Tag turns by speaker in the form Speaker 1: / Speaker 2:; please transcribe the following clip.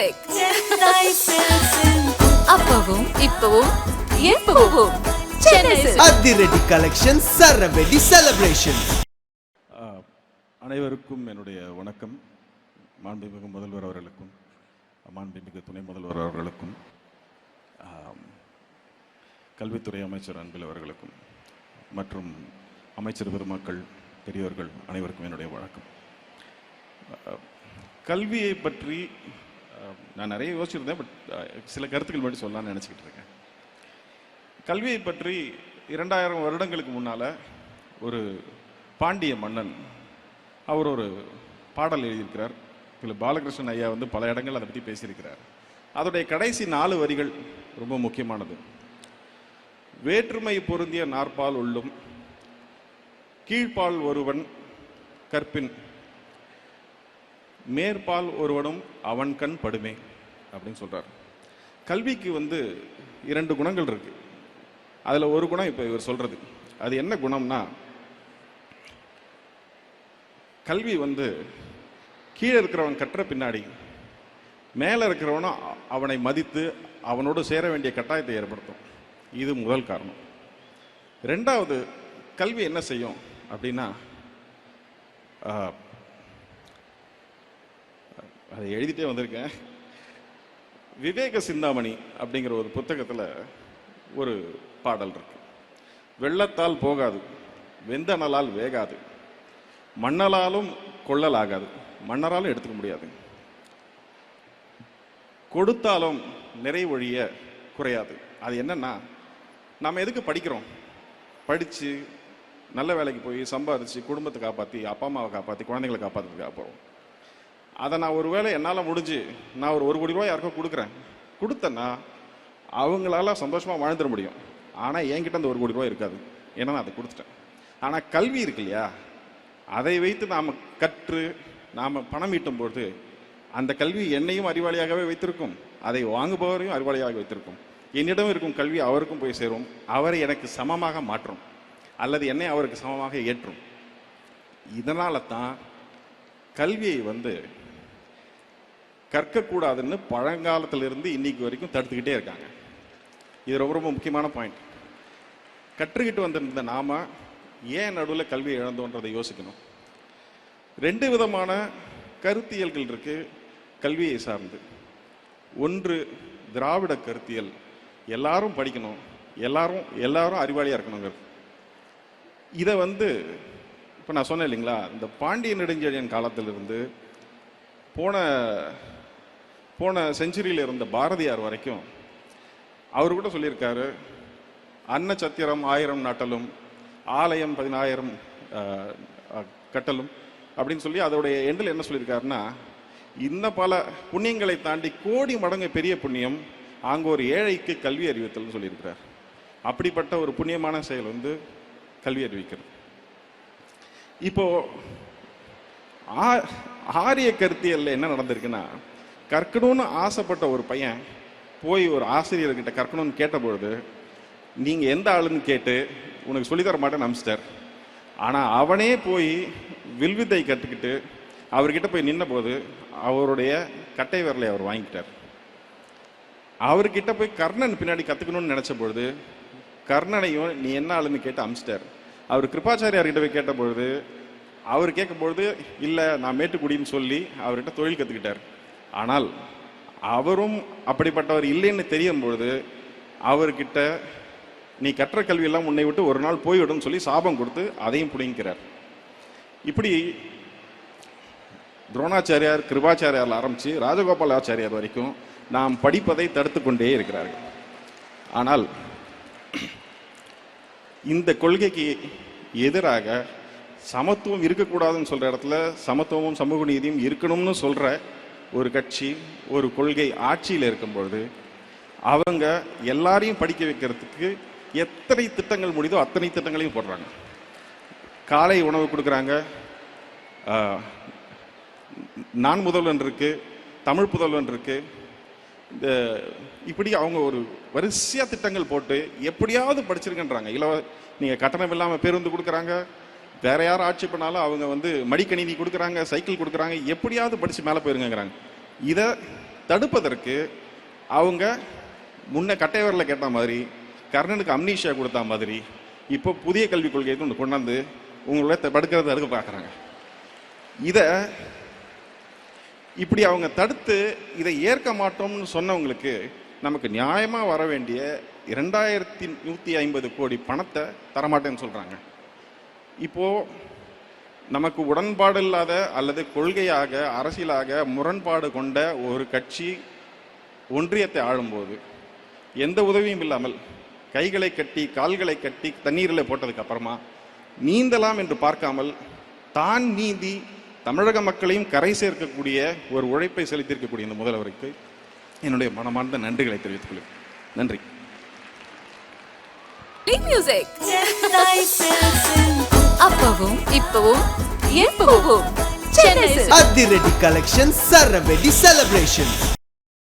Speaker 1: Silk. அப்பவும் இப்பவும் எப்பவும் சென்னை சில்க்.
Speaker 2: அதிரடி கலெக்ஷன், சரவெடி செலிப்ரேஷன்.
Speaker 3: அனைவருக்கும் என்னுடைய வணக்கம். மாண்புமிகு முதல்வர் அவர்களுக்கும் மாண்புமிகு துணை முதல்வர் அவர்களுக்கும் கல்வித்துறை அமைச்சர் அன்பில் அவர்களுக்கும் மற்றும் அமைச்சர் பெருமக்கள், பெரியவர்கள் அனைவருக்கும் என்னுடைய வணக்கம். கல்வியை பற்றி நான் நிறைய யோசிச்சிருந்தேன், பட் சில கருத்துக்கள் மட்டும் சொல்லலாம்னு நினச்சிக்கிட்டு இருக்கேன். கல்வியை பற்றி 2000 வருடங்களுக்கு முன்னால் ஒரு பாண்டிய மன்னன் அவர் ஒரு பாடல் எழுதியிருக்கிறார். இதில் பாலகிருஷ்ணன் ஐயா வந்து பல இடங்கள் அதை பற்றி பேசியிருக்கிறார். அதோடைய கடைசி 4 வரிகள் ரொம்ப முக்கியமானது. வேற்றுமை பொருந்திய நாற்பால் உள்ளும் கீழ்ப்பால் ஒருவன் கற்பின் மேற்பால் ஒருவனும் அவன் கண் படுமே அப்படின்னு சொல்றார். கல்விக்கு வந்து 2 குணங்கள் இருக்கு. அதுல ஒரு குணம் இப்ப இவர் சொல்றது. அது என்ன குணம்னா, கல்வி வந்து கீழே இருக்கிறவன் கற்ற பின்னாடி மேலே இருக்கிறவனும் அவனை மதித்து அவனோடு சேர வேண்டிய கட்டாயத்தை ஏற்படுத்தும். இது முதல் காரணம். 2வது, கல்வி என்ன செய்யும் அப்படின்னா, அதை எழுதிட்டே வந்திருக்கேன். விவேக சிந்தாமணி அப்படிங்கிற ஒரு புத்தகத்தில் ஒரு பாடல் இருக்கு. வெள்ளத்தால் போகாது, வெந்தனலால் வேகாது, மண்ணலாலும் கொள்ளலாகாது, மன்னராலும் எடுத்துக்க முடியாது, கொடுத்தாலும் நிறைவொழிய குறையாது. அது என்னன்னா, நாம் எதுக்கு படிக்கிறோம்? படித்து நல்ல வேலைக்கு போய் சம்பாதிச்சு குடும்பத்தை காப்பாற்றி, அப்பா அம்மாவை காப்பாற்றி, குழந்தைங்களை காப்பாற்றுறதுக்காக போகிறோம். அதை நான் ஒரு வேளை என்னால் முடிஞ்சு நான் ஒரு 1 கோடி ரூபாய் யாருக்கோ கொடுத்தேன்னா அவங்களால சந்தோஷமாக வாழ்ந்துட முடியும். ஆனால் என்கிட்ட அந்த 1 கோடி ரூபாய் இருக்காது, ஏன்னா நான் அதை கொடுத்துட்டேன். ஆனால் கல்வி இருக்கு இல்லையா, அதை வைத்து நாம் கற்று நாம் பணம் ஈட்டும்போது அந்த கல்வி என்னையும் அறிவாளியாகவே வைத்திருக்கும், அதை வாங்குபவரையும் அறிவாளியாக வைத்திருக்கும். என்னிடம் இருக்கும் கல்வி அவருக்கும் போய் சேரும், அவரை எனக்கு சமமாக மாற்றும் அல்லது என்னை அவருக்கு சமமாக ஏற்றும். இதனால தான் கல்வியை வந்து கற்கக்கூடாதுன்னு பழங்காலத்திலிருந்து இன்னைக்கு வரைக்கும் தடுத்துக்கிட்டே இருக்காங்க. இது ரொம்ப ரொம்ப முக்கியமான பாயிண்ட். கற்றுக்கிட்டு வந்திருந்த நாம ஏன் நடுவில் கல்வியை இழந்தோன்றதை யோசிக்கணும். 2 விதமான கருத்தியல்கள் இருக்கு கல்வியை சார்ந்து. ஒன்று திராவிட கருத்தியல், எல்லாரும் படிக்கணும், எல்லாரும் அறிவாளியாக இருக்கணுங்கிறது. இதை வந்து இப்போ நான் சொன்னேன் இல்லைங்களா, இந்த பாண்டிய நெடுஞ்செழியன் காலத்திலிருந்து போன செஞ்சுரியில் இருந்த பாரதியார் வரைக்கும் அவர் கூட சொல்லியிருக்காரு, அன்ன சத்திரம் 1000 நாட்டலும் ஆலயம் 10000 கட்டலும் அப்படின்னு சொல்லி அதோடைய எண்டில் என்ன சொல்லியிருக்காருன்னா, இன்னும் பல புண்ணியங்களை தாண்டி கோடி மடங்கு பெரிய புண்ணியம் அங்கே ஒரு ஏழைக்கு கல்வி அறிவித்தல்னு சொல்லியிருக்கிறார். அப்படிப்பட்ட ஒரு புண்ணியமான செயல் வந்து கல்வி அறிவிக்கிறது. இப்போ ஆரிய கருத்தியல்ல என்ன நடந்திருக்குன்னா, கற்கணும்னு ஆசைப்பட்ட ஒரு பையன் போய் ஒரு ஆசிரியர்கிட்ட கற்கணும்னு கேட்டபொழுது, நீங்கள் எந்த ஆளுன்னு கேட்டு உனக்கு சொல்லித்தர மாட்டேன்னு அனுப்பிச்சிட்டார். ஆனால் அவனே போய் வில்வித்தை கற்றுக்கிட்டு அவர்கிட்ட போய் நின்ன போது அவருடைய கட்டை விரலை அவர் வாங்கிக்கிட்டார். அவர்கிட்ட போய் கர்ணன் பின்னாடி கற்றுக்கணும்னு நினச்ச பொழுது கர்ணனையும் நீ என்ன ஆளுன்னு கேட்டு அனுப்பிச்சிட்டார். அவர் கிருபாச்சாரியார்கிட்ட போய் கேட்ட பொழுது அவர் கேட்கும்பொழுது இல்லை நான் மேட்டுக்குடின்னு சொல்லி அவர்கிட்ட தொழில் கற்றுக்கிட்டார். ஆனால் அவரும் அப்படிப்பட்டவர் இல்லைன்னு தெரியும் பொழுது அவர்கிட்ட நீ கற்ற கல்வியெல்லாம் உன்னை விட்டு ஒரு நாள் போய்விடும் சொல்லி சாபம் கொடுத்து அதையும் பிடிங்கிறார். இப்படி துரோணாச்சாரியார், கிருபாச்சாரியார் ஆரம்பித்து ராஜகோபாலாச்சாரியார் வரைக்கும் நாம் படிப்பதை தடுத்து கொண்டே இருக்கிறார்கள். ஆனால் இந்த கொள்கைக்கு எதிராக சமத்துவம் இருக்கக்கூடாதுன்னு சொல்கிற இடத்துல சமத்துவமும் சமூக நீதியும் இருக்கணும்னு சொல்கிற ஒரு கட்சி, ஒரு கொள்கை ஆட்சியில் இருக்கும்பொழுது அவங்க எல்லாரையும் படிக்க வைக்கிறதுக்கு எத்தனை திட்டங்கள் முடியுதோ அத்தனை திட்டங்களையும் போடுறாங்க. காலை உணவு கொடுக்குறாங்க, நான் முதல்வன் இருக்கு, தமிழ் புதல்வன் இருக்கு, இந்த இப்படி அவங்க ஒரு வரிசையாக திட்டங்கள் போட்டு எப்படியாவது படிச்சிருக்கன்றாங்க. நீங்கள் கட்டணம் இல்லாமல் பேருந்து கொடுக்குறாங்க, வேற யாரும் ஆட்சி பண்ணாலும் அவங்க வந்து மடிக்கணினி கொடுக்குறாங்க, சைக்கிள் கொடுக்குறாங்க, எப்படியாவது படித்து மேலே போயிருங்கிறாங்க. இதை தடுப்பதற்கு அவங்க முன்ன கட்டைவரில் கேட்ட மாதிரி, கர்ணனுக்கு அம்னீஷியா கொடுத்த மாதிரி, இப்போ புதிய கல்விக் கொள்கையை ஒன்று கொண்டாந்து உங்களோட தடுக்கிறத தடுக்க பார்க்குறாங்க. இதை இப்படி அவங்க தடுத்து இதை ஏற்க மாட்டோம்னு சொன்னவங்களுக்கு நமக்கு நியாயமாக வர வேண்டிய 2150 கோடி பணத்தை தரமாட்டேன்னு சொல்கிறாங்க. இப்போது நமக்கு உடன்பாடு இல்லாத அல்லது கொள்கையாக அரசியலாக முரண்பாடு கொண்ட ஒரு கட்சி ஒன்றியத்தை ஆளும்போது எந்த உதவியும் இல்லாமல் கைகளை கட்டி கால்களை கட்டி தண்ணீரில் போட்டதுக்கு அப்புறமா நீந்தலாம் என்று பார்க்காமல் தான் நீந்தி தமிழக மக்களையும் கரை சேர்க்கக்கூடிய ஒரு உழைப்பை செலுத்தியிருக்கக்கூடிய இந்த முதல்வருக்கு என்னுடைய மனமார்ந்த நன்றிகளை தெரிவித்துக் கொள்கிறேன். நன்றி.
Speaker 1: மியூசிக் அப்பவும் இப்பவும் எப்பவும் சென்னை சில்க்ஸ்.
Speaker 2: அதிரடி கலெக்ஷன் சரவெடி செலிப்ரேஷன்.